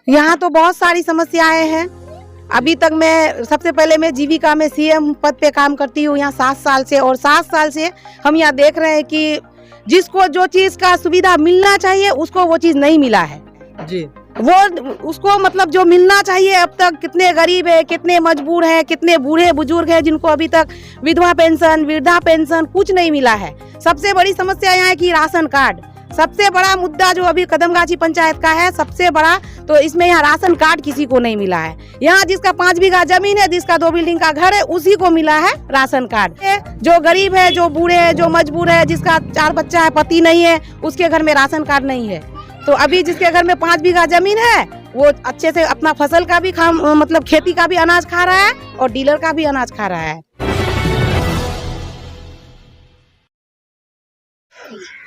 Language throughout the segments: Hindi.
यहाँ तो बहुत सारी समस्याएं हैं। अभी तक मैं सबसे पहले मैं जीविका में सीएम पद पे काम करती हूँ यहाँ 7 साल से, और 7 साल से हम यहाँ देख रहे हैं कि जिसको जो चीज़ का सुविधा मिलना चाहिए उसको वो चीज़ नहीं मिला है जी। वो उसको मतलब जो मिलना चाहिए अब तक, कितने गरीब है, कितने मजबूर हैं, कितने बूढ़े बुजुर्ग हैं जिनको अभी तक विधवा पेंशन, वृद्धा पेंशन कुछ नहीं मिला है। सबसे बड़ी समस्या यहाँ है कि राशन कार्ड सबसे बड़ा मुद्दा जो अभी कदमगाछी पंचायत का है, सबसे बड़ा। तो इसमें यहाँ राशन कार्ड किसी को नहीं मिला है। यहाँ जिसका 5 बीघा जमीन है, जिसका 2 बिल्डिंग का घर है, उसी को मिला है राशन कार्ड। जो गरीब है, जो बूढ़े है, जो मजबूर है, जिसका 4 बच्चा है, पति नहीं है, उसके घर में राशन कार्ड नहीं है। तो अभी जिसके घर में 5 बीघा जमीन है वो अच्छे से अपना फसल का भी मतलब खेती का भी अनाज खा रहा है और डीलर का भी अनाज खा रहा है।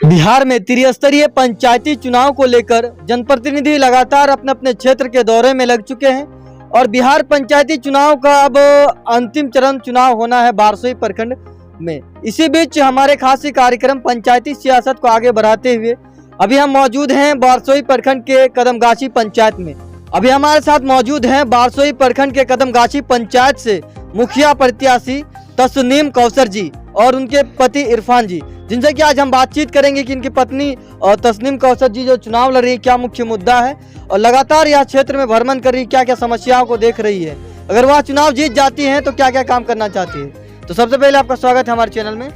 बिहार में त्रिस्तरीय पंचायती चुनाव को लेकर जनप्रतिनिधि लगातार अपने अपने क्षेत्र के दौरे में लग चुके हैं और बिहार पंचायती चुनाव का अब अंतिम चरण चुनाव होना है बारसोई प्रखंड में। इसी बीच हमारे खास कार्यक्रम पंचायती सियासत को आगे बढ़ाते हुए अभी हम मौजूद हैं बारसोई प्रखंड के कदमगाछी पंचायत में। अभी हमारे साथ मौजूद हैं बारसोई प्रखंड के कदमगाछी पंचायत से मुखिया प्रत्याशी तस्नीम कौसर जी और उनके पति इरफान जी, जिनसे कि आज हम बातचीत करेंगे कि इनकी पत्नी और तस्नीम कौसर जी जो चुनाव लड़ रही है, क्या मुख्य मुद्दा है और लगातार यह क्षेत्र में भ्रमण कर रही है, क्या क्या समस्याओं को देख रही है, अगर वह चुनाव जीत जाती हैं तो क्या क्या काम करना चाहती है। तो सबसे पहले आपका स्वागत है हमारे चैनल में।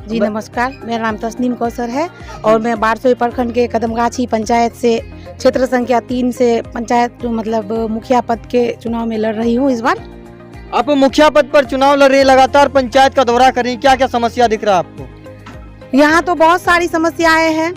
जी नमस्कार, मेरा नाम तस्नीम कौसर है और मैं बारसोई प्रखंड के कदमगाछी पंचायत से क्षेत्र संख्या 3 से पंचायत मतलब मुखिया पद के चुनाव में लड़ रही हूँ इस बार। आप मुखिया पद पर चुनाव लड़ रही है, लगातार पंचायत का दौरा कर रही है, क्या क्या समस्या दिख रहा है आपको? यहाँ तो बहुत सारी समस्याएं हैं।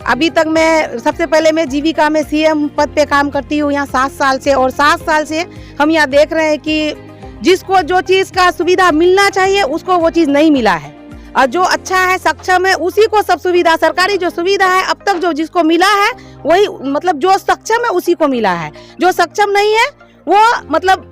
अभी तक मैं सबसे पहले मैं जीविका में सीएम पद पे काम करती हूँ यहाँ 7 साल से, और 7 साल से हम यहाँ देख रहे हैं कि जिसको जो चीज़ का सुविधा मिलना चाहिए उसको वो चीज़ नहीं मिला है, और जो अच्छा है, सक्षम है, उसी को सब सुविधा, सरकारी जो सुविधा है अब तक जो जिसको मिला है वही मतलब जो सक्षम है उसी को मिला है। जो सक्षम नहीं है वो मतलब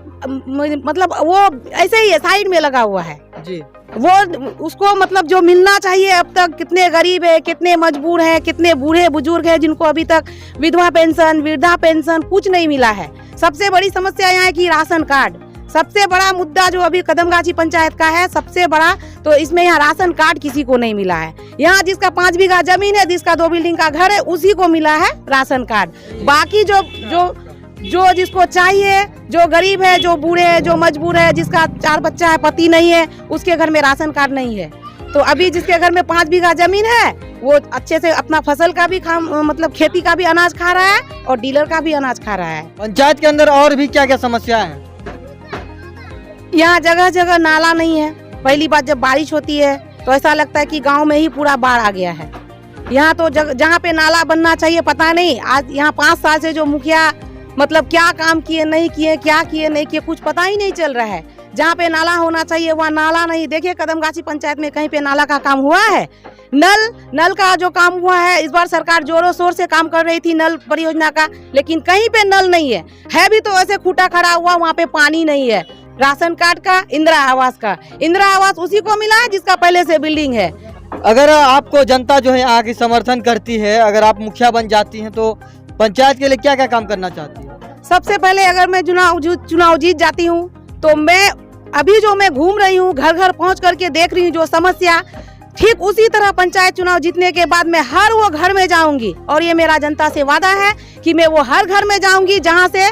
वो ऐसे ही है, साइड में लगा हुआ है जी। वो उसको मतलब जो मिलना चाहिए अब तक, कितने गरीब है, कितने मजबूर है, कितने बूढ़े बुजुर्ग है जिनको अभी तक विधवा पेंशन, वृद्धा पेंशन कुछ नहीं मिला है। सबसे बड़ी समस्या यहाँ है कि राशन कार्ड सबसे बड़ा मुद्दा जो अभी कदमगाछी पंचायत का है, सबसे बड़ा। तो इसमें यहाँ राशन कार्ड किसी को नहीं मिला है। यहाँ जिसका 5 बीघा जमीन है, जिसका 2 बिल्डिंग का घर है, उसी को मिला है राशन कार्ड। बाकी जो जिसको चाहिए, जो गरीब है, जो बूढ़े है, जो मजबूर है, जिसका 4 बच्चा है, पति नहीं है, उसके घर में राशन कार्ड नहीं है। तो अभी जिसके घर में 5 बीघा जमीन है वो अच्छे से अपना फसल का भी मतलब खेती का भी अनाज खा रहा है और डीलर का भी अनाज खा रहा है। पंचायत के अंदर और भी क्या क्या समस्या है? यहाँ जगह जगह नाला नहीं है। पहली बात, जब बारिश होती है तो ऐसा लगता है कि गांव में ही पूरा बाढ़ आ गया है। यहाँ तो जहाँ पे नाला बनना चाहिए पता नहीं। आज यहाँ 5 साल से जो मुखिया मतलब क्या काम किए नहीं किए, क्या किए नहीं किए, कुछ पता ही नहीं चल रहा है। जहाँ पे नाला होना चाहिए वहाँ नाला नहीं। देखिए कदमगाछी पंचायत में कहीं पे नाला का काम हुआ है? नल का जो काम हुआ है, इस बार सरकार जोरों शोर से काम कर रही थी नल परियोजना का, लेकिन कहीं पे नल नहीं है भी तो ऐसे खूटा खड़ा हुआ, वहाँ पे पानी नहीं है। राशन कार्ड का, इंदिरा आवास उसी को मिला है जिसका पहले से बिल्डिंग है। अगर आपको जनता जो है आगे समर्थन करती है, अगर आप मुखिया बन जाती हैं तो पंचायत के लिए क्या क्या काम करना चाहती है? सबसे पहले अगर मैं चुनाव जीत जाती हूँ तो मैं अभी जो मैं घूम रही हूँ, घर घर पहुँच करके देख रही हूँ जो समस्या, ठीक उसी तरह पंचायत चुनाव जीतने के बाद मैं हर वो घर में जाऊंगी। और ये मेरा जनता से वादा है कि मैं वो हर घर में जाऊंगी जहाँ से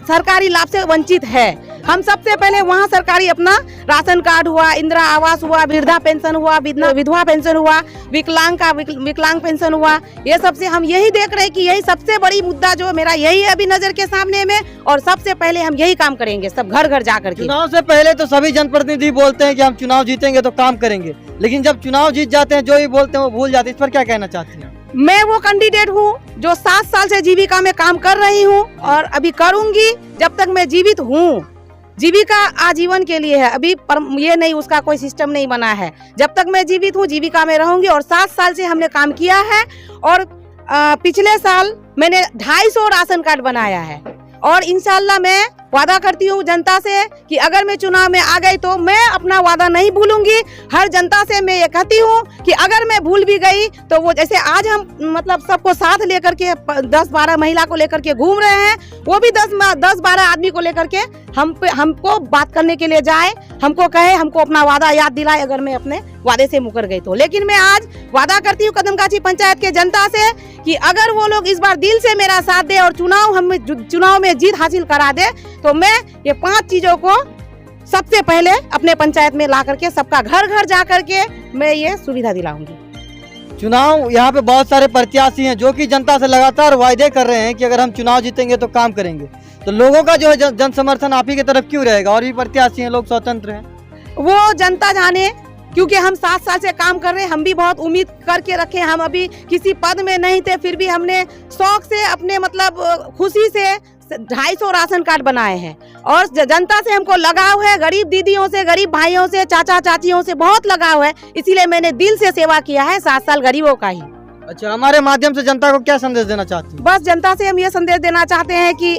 सरकारी लाभ से वंचित है। हम सबसे पहले वहाँ सरकारी अपना राशन कार्ड हुआ, इंदिरा आवास हुआ, वृद्धा पेंशन हुआ, विधवा पेंशन हुआ, विकलांग पेंशन हुआ, ये सबसे हम यही देख रहे हैं कि यही सबसे बड़ी मुद्दा जो मेरा यही है अभी नजर के सामने में, और सबसे पहले हम यही काम करेंगे सब घर घर जाकर के। चुनाव से पहले तो सभी जनप्रतिनिधि बोलते हैं कि हम चुनाव जीतेंगे तो काम करेंगे, लेकिन जब चुनाव जीत जाते हैं जो ही बोलते हैं वो भूल जाते हैं। इस पर क्या कहना चाहती हैं? मैं वो कैंडिडेट हूँ जो 7 साल से जीविका में काम कर रही हूँ और अभी करूँगी जब तक मैं जीवित हूँ। जीविका आजीवन के लिए है, अभी ये नहीं उसका कोई सिस्टम नहीं बना है। जब तक मैं जीवित हूँ जीविका में रहूंगी, और 7 साल से हमने काम किया है। और पिछले साल मैंने 250 राशन कार्ड बनाया है, और इंशाल्लाह मैं वादा करती हूँ जनता से कि अगर मैं चुनाव में आ गई तो मैं अपना वादा नहीं भूलूंगी। हर जनता से मैं ये कहती हूँ कि अगर मैं भूल भी गई तो वो जैसे आज हम मतलब सबको साथ लेकर के 10-12 महिला को लेकर के घूम रहे हैं, वो भी 10-12 आदमी को लेकर के हमको बात करने के लिए जाए, हमको कहे, हमको अपना वादा याद दिलाए अगर मैं अपने वादे से मुकर गई तो। लेकिन मैं आज वादा करती हूँ कदमगाछी पंचायत के जनता से कि अगर वो लोग इस बार दिल से मेरा साथ दे और चुनाव में जीत हासिल करा दे तो मैं ये 5 चीजों को सबसे पहले अपने पंचायत में ला करके सबका घर घर जा करके मैं ये सुविधा दिलाऊंगी। चुनाव यहाँ पे बहुत सारे प्रत्याशी हैं जो कि जनता से लगातार वायदे कर रहे हैं कि अगर हम चुनाव जीतेंगे तो काम करेंगे, तो लोगों का जो है जन समर्थन आप ही की तरफ क्यों रहेगा? और भी प्रत्याशी हैं, लोग स्वतंत्र हैं, वो जनता जाने, क्योंकि हम 7 साल से काम कर रहे हैं, हम भी बहुत उम्मीद करके रखे। हम अभी किसी पद में नहीं थे, फिर भी हमने शौक से अपने मतलब खुशी से 250 राशन कार्ड बनाए हैं और जनता से हमको लगाव है, गरीब दीदियों से, गरीब भाइयों से, चाचा चाचियों से बहुत लगाव है, इसीलिए मैंने दिल से सेवा किया है 7 साल गरीबों का ही। अच्छा, हमारे माध्यम से जनता को क्या संदेश देना चाहती हैं? बस जनता से हम ये संदेश देना चाहते हैं कि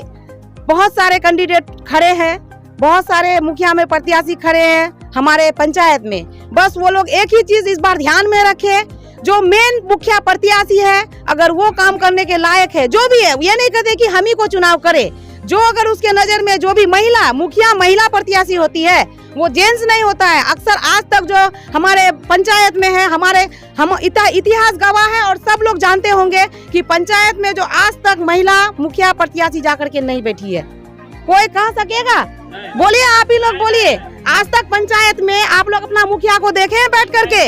बहुत सारे कैंडिडेट खड़े हैं, बहुत सारे मुखिया में प्रत्याशी खड़े हैं हमारे पंचायत में, बस वो लोग एक ही चीज इस बार ध्यान में रखे, जो मेन मुखिया प्रत्याशी है अगर वो काम करने के लायक है, जो भी है, ये नहीं कहते कि हम ही को चुनाव करे, जो अगर उसके नजर में जो भी महिला प्रत्याशी होती है वो जेंट्स नहीं होता है। अक्सर आज तक जो हमारे पंचायत में है, हम इतिहास गवाह है और सब लोग जानते होंगे कि पंचायत में जो आज तक महिला मुखिया प्रत्याशी जाकर के नहीं बैठी है, कोई कह सकेगा? बोलिए, आप ही लोग बोलिए, आज तक पंचायत में आप लोग अपना मुखिया को देखे हैं बैठ करके?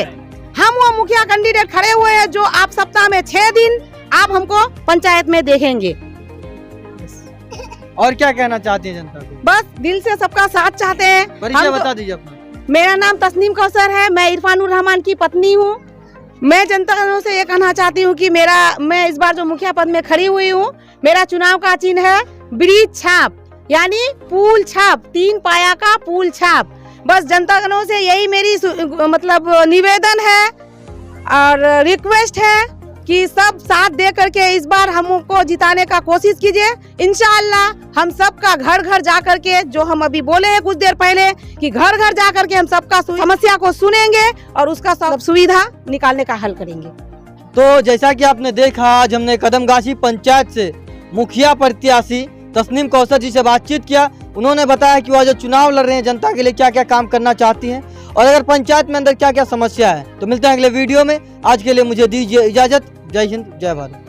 हम वो मुखिया कैंडिडेट खड़े हुए हैं जो आप सप्ताह में 6 दिन आप हमको पंचायत में देखेंगे। और क्या कहना चाहती है जनता को? बस दिल से सबका साथ चाहते हैं। परिचय बता दीजिए अपना। मेरा नाम तस्नीम कौसर है, मैं इरफानुर रहमान की पत्नी हूँ। मैं जनता से ये कहना चाहती हूँ कि मैं इस बार जो मुखिया पद में खड़ी हुई हूँ, मेरा चुनाव का चिन्ह है ब्रिज छाप, यानी पुल छाप, 3 पाया का पुल छाप। बस जनता से यही मेरी मतलब निवेदन है और रिक्वेस्ट है कि सब साथ दे करके इस बार हमको जिताने का कोशिश कीजिए। इंशाअल्लाह हम सबका घर घर जा करके, जो हम अभी बोले हैं कुछ देर पहले कि घर घर जा करके हम सबका समस्या को सुनेंगे और उसका सब सुविधा निकालने का हल करेंगे। तो जैसा कि आपने देखा, आज हमने कदमगाछी पंचायत से मुखिया प्रत्याशी तस्नीम कौसर जी से बातचीत किया। उन्होंने बताया कि वह जो चुनाव लड़ रहे हैं जनता के लिए क्या क्या काम करना चाहती हैं और अगर पंचायत में अंदर क्या क्या समस्या है। तो मिलते हैं अगले वीडियो में, आज के लिए मुझे दीजिए इजाजत। जय हिंद, जय भारत।